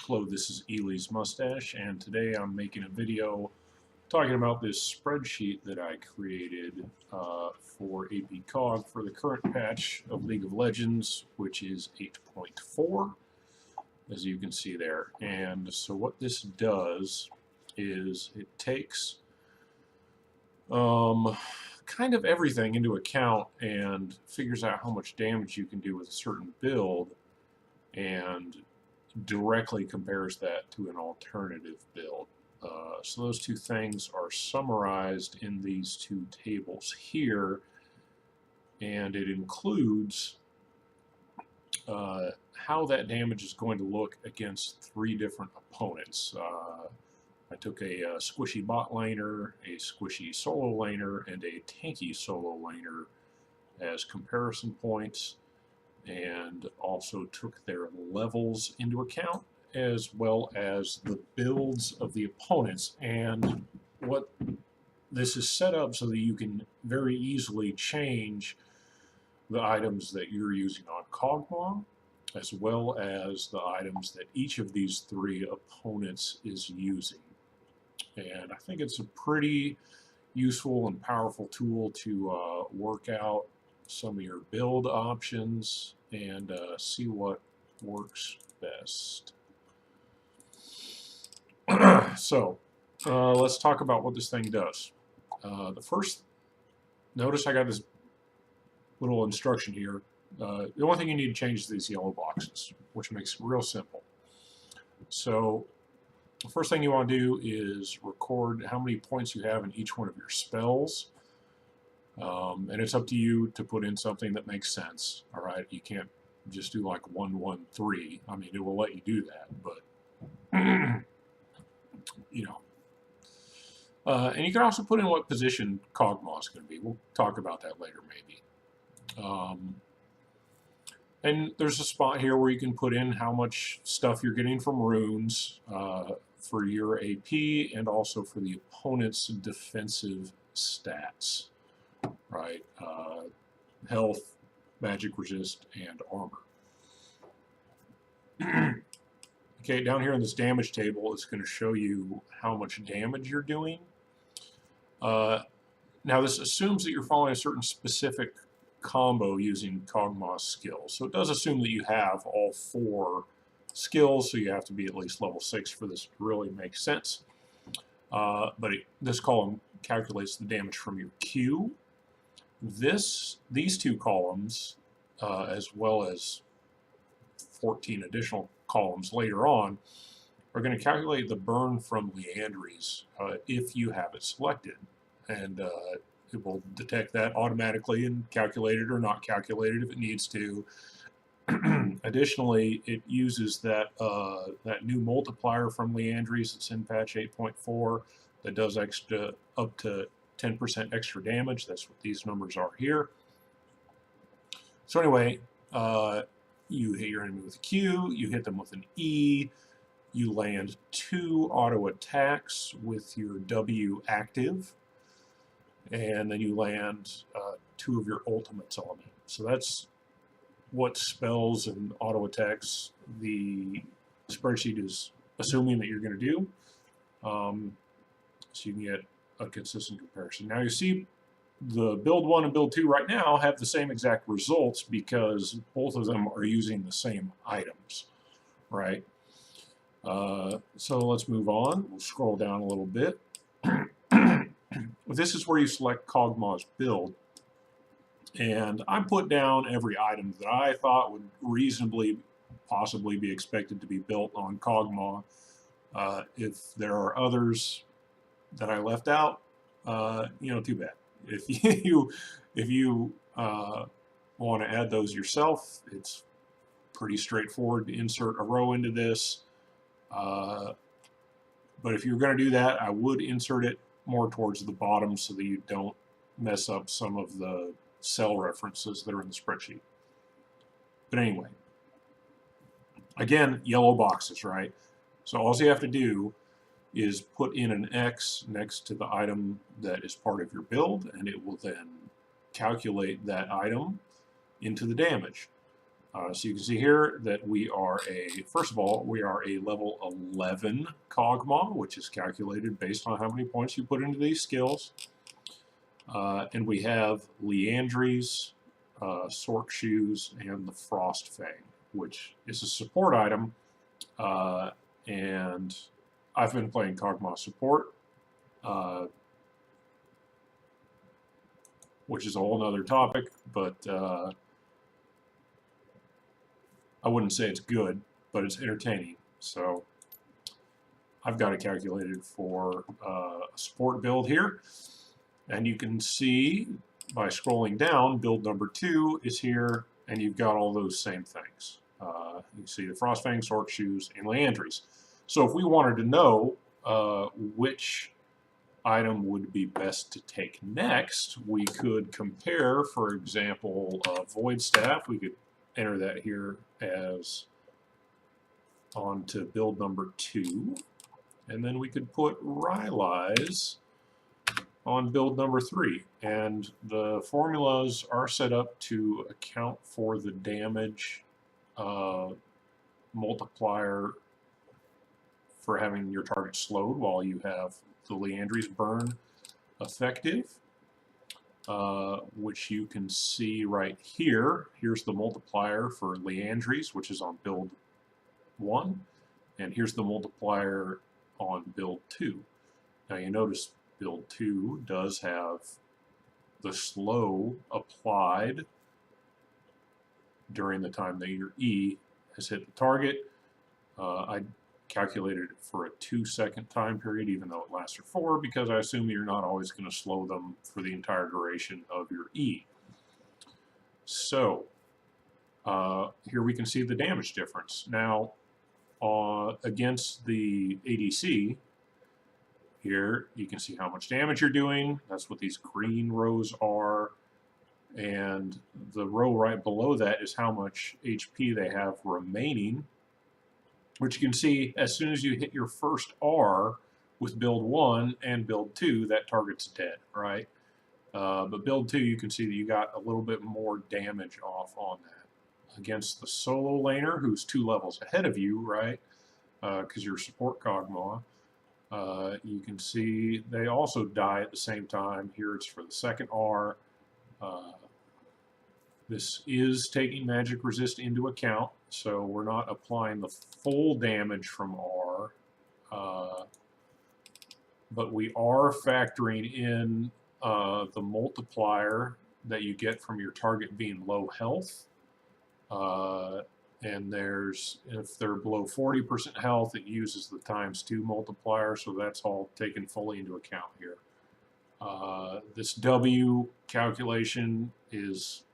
Hello, this is Ely's Mustache, and today I'm making a video talking about this spreadsheet that I created for AP Cog for the current patch of League of Legends, which is 8.4, as you can see there. And so what this does is it takes kind of everything into account and figures out how much damage you can do with a certain build, and directly compares that to an alternative build. So those two things are summarized in these two tables here, and it includes how that damage is going to look against three different opponents. I took a squishy bot laner, a squishy solo laner, and a tanky solo laner as comparison points, and also took their levels into account, as well as the builds of the opponents. And what this is set up so that you can very easily change the items that you're using on Kog'Maw, as well as the items that each of these three opponents is using. And I think it's a pretty useful and powerful tool to work out some of your build options and see what works best. So let's talk about what this thing does. Notice I got this little instruction here. The only thing you need to change is these yellow boxes, which makes it real simple. So the first thing you want to do is record how many points you have in each one of your spells. And it's up to you to put in something that makes sense. All right, you can't just do like 113. I mean, it will let you do that, but you know. And you can also put in what position Kog'Maw is going to be. We'll talk about that later, maybe. And there's a spot here where you can put in how much stuff you're getting from runes for your AP and also for the opponent's defensive stats. Right, health, magic resist, and armor. Okay, down here in this damage table, it's going to show you how much damage you're doing. Now, this assumes that you're following a certain specific combo using Kog'Maw's skills. So it does assume that you have all four skills, so you have to be at least level 6 for this to really make sense. This column calculates the damage from your Q. These two columns, as well as 14 additional columns later on, are going to calculate the burn from Liandry's if you have it selected. And it will detect that automatically and calculate it or not calculate it if it needs to. Additionally, it uses that new multiplier from Liandry's that's in patch 8.4 that does up to 10% extra damage. That's what these numbers are here. So anyway, you hit your enemy with a Q, you hit them with an E, you land 2 auto attacks with your W active, and then you land 2 of your ultimates on them. So that's what spells and auto attacks the spreadsheet is assuming that you're going to do. So you can get a consistent comparison. Now you see the build 1 and build 2 right now have the same exact results because both of them are using the same items, right? So let's move on. We'll scroll down a little bit. This is where you select Kog'Maw's build, and I put down every item that I thought would reasonably possibly be expected to be built on Kog'Maw. If there are others that I left out, too bad. If you want to add those yourself, it's pretty straightforward to insert a row into this. But if you're going to do that, I would insert it more towards the bottom so that you don't mess up some of the cell references that are in the spreadsheet. But anyway, again, yellow boxes, right? So all you have to do is put in an X next to the item that is part of your build, and it will then calculate that item into the damage. So you can see here that we are first of all, we are a level 11 Kog'Maw, which is calculated based on how many points you put into these skills. And we have Leandry's, Sork Shoes, and the Frost Fang, which is a support item. And I've been playing Kog'Maw support, which is a whole other topic, but I wouldn't say it's good, but it's entertaining. So I've got it calculated for a support build here. And you can see by scrolling down, build number 2 is here, and you've got all those same things. You can see the Frostfang, Sork Shoes, and Leandry's. So if we wanted to know which item would be best to take next, we could compare, for example, Void Staff. We could enter that here as onto build number 2, and then we could put Rylai's on build number 3, and the formulas are set up to account for the damage multiplier for having your target slowed while you have the Leandry's burn effective, which you can see right here. Here's the multiplier for Leandry's, which is on build 1, and here's the multiplier on build 2. Now you notice build 2 does have the slow applied during the time that your E has hit the target. I calculated it for a 2-second time period, even though it lasts for 4, because I assume you're not always going to slow them for the entire duration of your E. So here we can see the damage difference. Now against the ADC, here you can see how much damage you're doing. That's what these green rows are. And the row right below that is how much HP they have remaining, which you can see as soon as you hit your first R with build 1 and build 2, that target's dead, right? But build 2, you can see that you got a little bit more damage off on that. Against the solo laner, who's 2 levels ahead of you, right? Because you're support Kog'Maw. You can see they also die at the same time. Here it's for the second R. This is taking magic resist into account, so we're not applying the full damage from R, but we are factoring in the multiplier that you get from your target being low health. And if they're below 40% health, it uses the ×2 multiplier, so that's all taken fully into account here. This W calculation is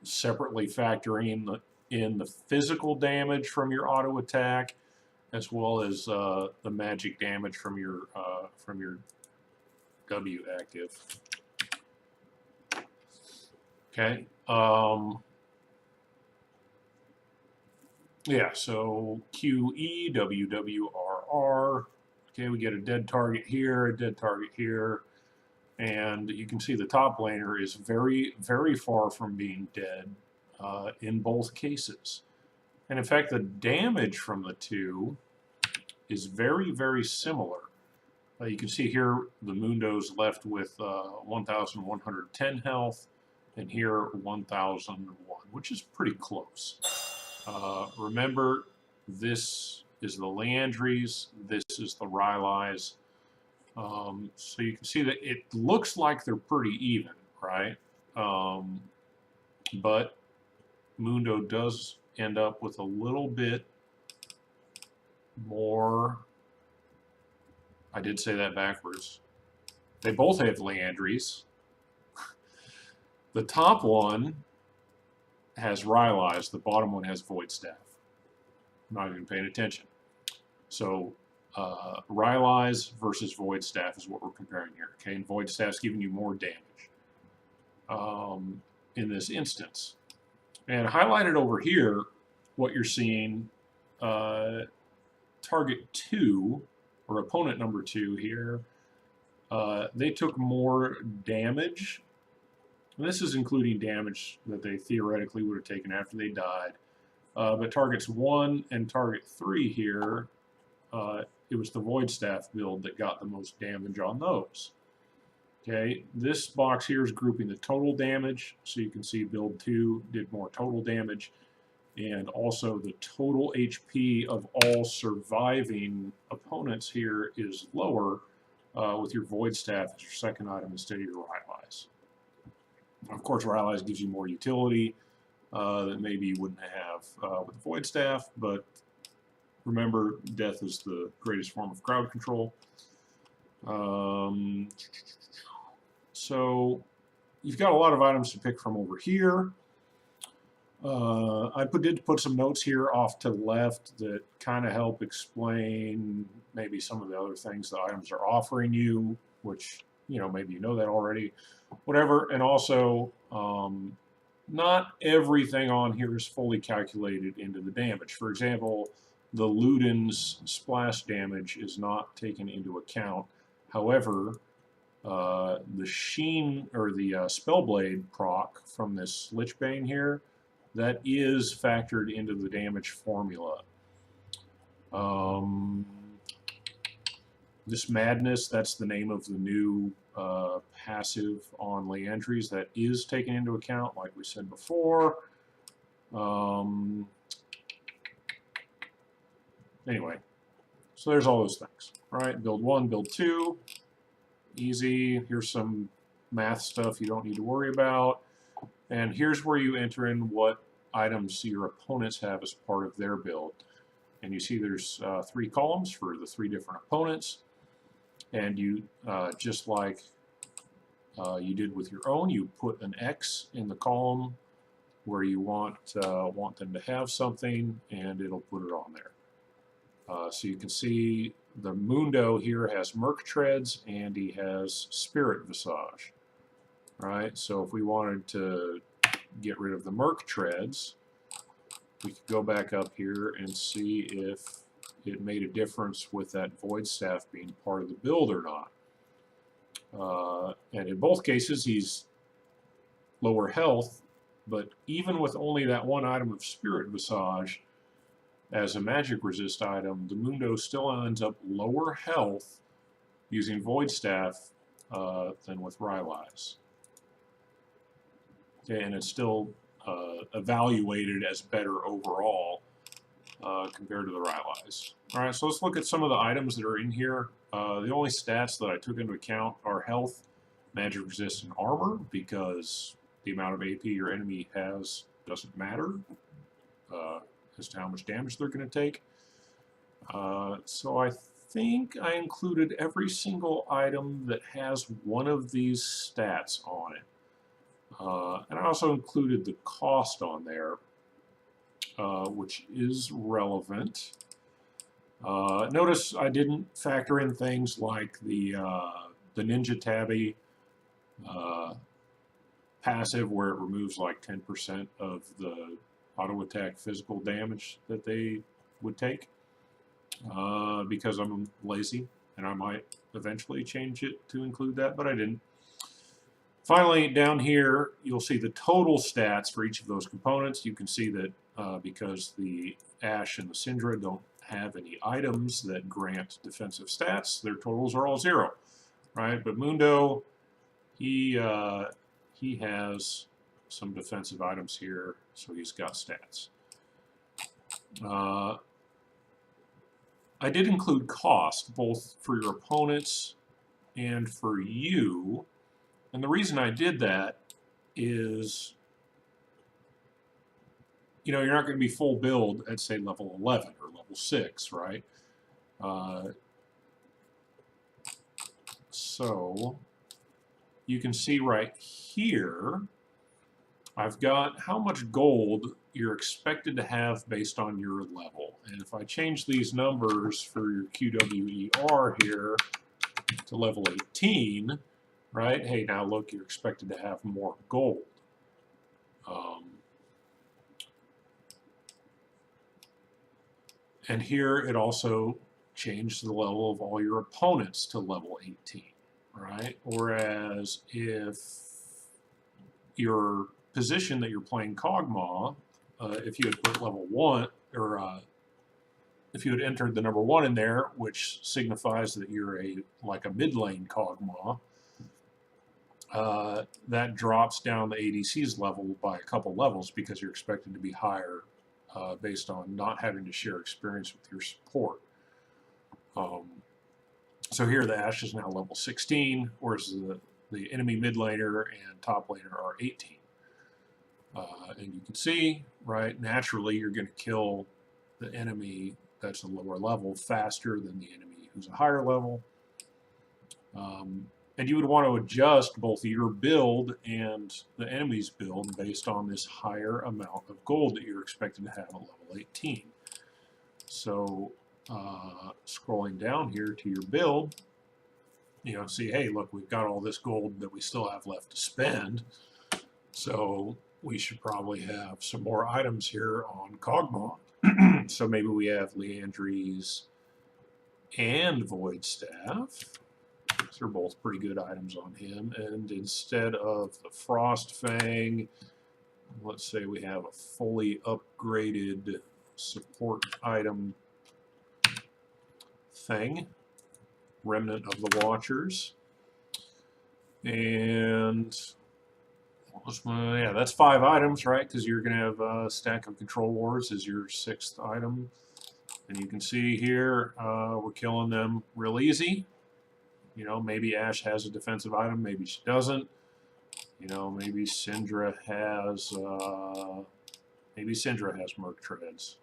separately factoring in the physical damage from your auto attack, as well as the magic damage from your W active. Okay. Yeah, so QE, WWRR. Okay, we get a dead target here, a dead target here. And you can see the top laner is very, very far from being dead in both cases. And in fact, the damage from the two is very, very similar. You can see here the Mundo's left with 1,110 health, and here 1,001, which is pretty close. Remember, this is the Leandry's, this is the Rylai's. So you can see that it looks like they're pretty even, right? But Mundo does end up with a little bit more. I did say that backwards. They both have Leandry's. The top one has Rylai's, the bottom one has Void Staff. I'm not even paying attention. So Rylai's versus Void Staff is what we're comparing here. Okay, and Void Staff's giving you more damage in this instance. And highlighted over here, what you're seeing, target 2, or opponent number 2 here, they took more damage. And this is including damage that they theoretically would have taken after they died. But targets 1 and target 3 here, it was the Void Staff build that got the most damage on those. Okay, this box here is grouping the total damage, so you can see build 2 did more total damage, and also the total HP of all surviving opponents here is lower with your Void Staff as your second item instead of your Rylai's. Of course, Rylai's gives you more utility that maybe you wouldn't have with the Void Staff, but remember, death is the greatest form of crowd control. So you've got a lot of items to pick from over here. I did put some notes here off to the left that kind of help explain maybe some of the other things that items are offering you, which, you know, maybe you know that already, whatever. And also, not everything on here is fully calculated into the damage. For example, the Luden's splash damage is not taken into account. However, the Sheen, or the Spellblade proc from this Lichbane here, that is factored into the damage formula. This Madness, that's the name of the new passive on Leandries, that is taken into account, like we said before. Anyway, so there's all those things. All right, build 1, build 2, easy. Here's some math stuff you don't need to worry about. And here's where you enter in what items your opponents have as part of their build. And you see there's 3 columns for the 3 different opponents. And you, just like you did with your own, you put an X in the column where you want them to have something, and it'll put it on there. So you can see the Mundo here has Merc Treads, and he has Spirit Visage. Right? So if we wanted to get rid of the Merc Treads, we could go back up here and see if it made a difference with that Void Staff being part of the build or not. And in both cases, he's lower health, but even with only that one item of Spirit Visage as a magic resist item, the Mundo still ends up lower health using Void Staff than with Rylai's. Okay, and it's still evaluated as better overall compared to the Rylai's. All right, so let's look at some of the items that are in here. The only stats that I took into account are health, magic resist, and armor, because the amount of AP your enemy has doesn't matter as to how much damage they're going to take. So I think I included every single item that has one of these stats on it. And I also included the cost on there, which is relevant. Notice I didn't factor in things like the Ninja Tabby passive, where it removes like 10% of the auto attack physical damage that they would take, because I'm lazy, and I might eventually change it to include that, but I didn't. Finally, down here, you'll see the total stats for each of those components. You can see that because the Ash and the Syndra don't have any items that grant defensive stats, their totals are all 0, right? But Mundo, he has some defensive items here, so he's got stats. I did include cost, both for your opponents and for you. And the reason I did that is, you know, you're not going to be full build at, say, level 11 or level 6, right? So you can see right here, I've got how much gold you're expected to have based on your level. And if I change these numbers for your QWER here to level 18, right? Hey, now look, you're expected to have more gold. And here it also changed the level of all your opponents to level 18, right? Whereas if your position that you're playing Kog'Maw if you had put level 1, or if you had entered the number 1 in there, which signifies that you're like a mid lane Kog'Maw, that drops down the ADC's level by a couple levels because you're expected to be higher based on not having to share experience with your support. So here the Ashe is now level 16, whereas the enemy mid laner and top laner are 18. And you can see, right, naturally you're going to kill the enemy that's a lower level faster than the enemy who's a higher level. And you would want to adjust both your build and the enemy's build based on this higher amount of gold that you're expected to have at level 18. So scrolling down here to your build, you know, see, hey, look, we've got all this gold that we still have left to spend. So we should probably have some more items here on Kog'Maw. So maybe we have Leandry's and Void Staff. These are both pretty good items on him. And instead of the Frost Fang, let's say we have a fully upgraded support item thing, Remnant of the Watchers. And yeah, that's 5 items, right? Because you're going to have a stack of Control Wars as your 6th item. And you can see here, we're killing them real easy. You know, maybe Ashe has a defensive item, maybe she doesn't. You know, maybe Syndra has Merc Treads.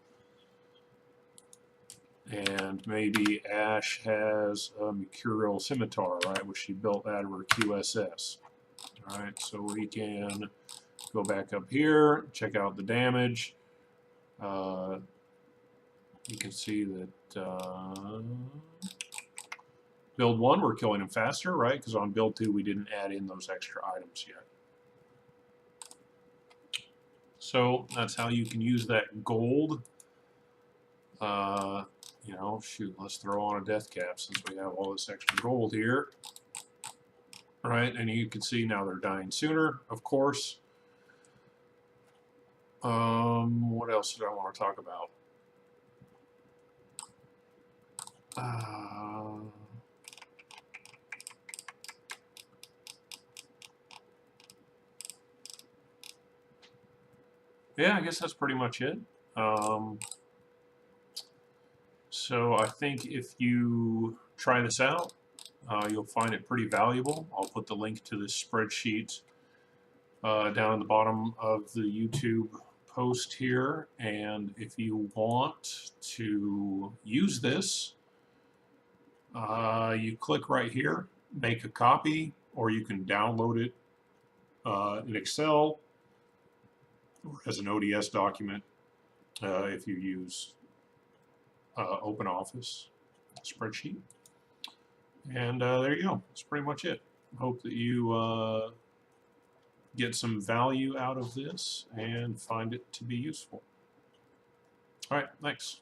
And maybe Ashe has a Mercurial Scimitar, right, which she built out of her QSS. All right, so we can go back up here, check out the damage. You can see that build 1, we're killing him faster, right? Because on build 2, we didn't add in those extra items yet. So that's how you can use that gold. You know, shoot, let's throw on a death cap since we have all this extra gold here. Right, and you can see now they're dying sooner, of course. What else did I want to talk about? Yeah, I guess that's pretty much it. So I think if you try this out, you'll find it pretty valuable. I'll put the link to this spreadsheet down at the bottom of the YouTube post here. And if you want to use this, you click right here, make a copy, or you can download it in Excel or as an ODS document if you use OpenOffice spreadsheet. And there you go. That's pretty much it. Hope that you get some value out of this and find it to be useful. All right, thanks.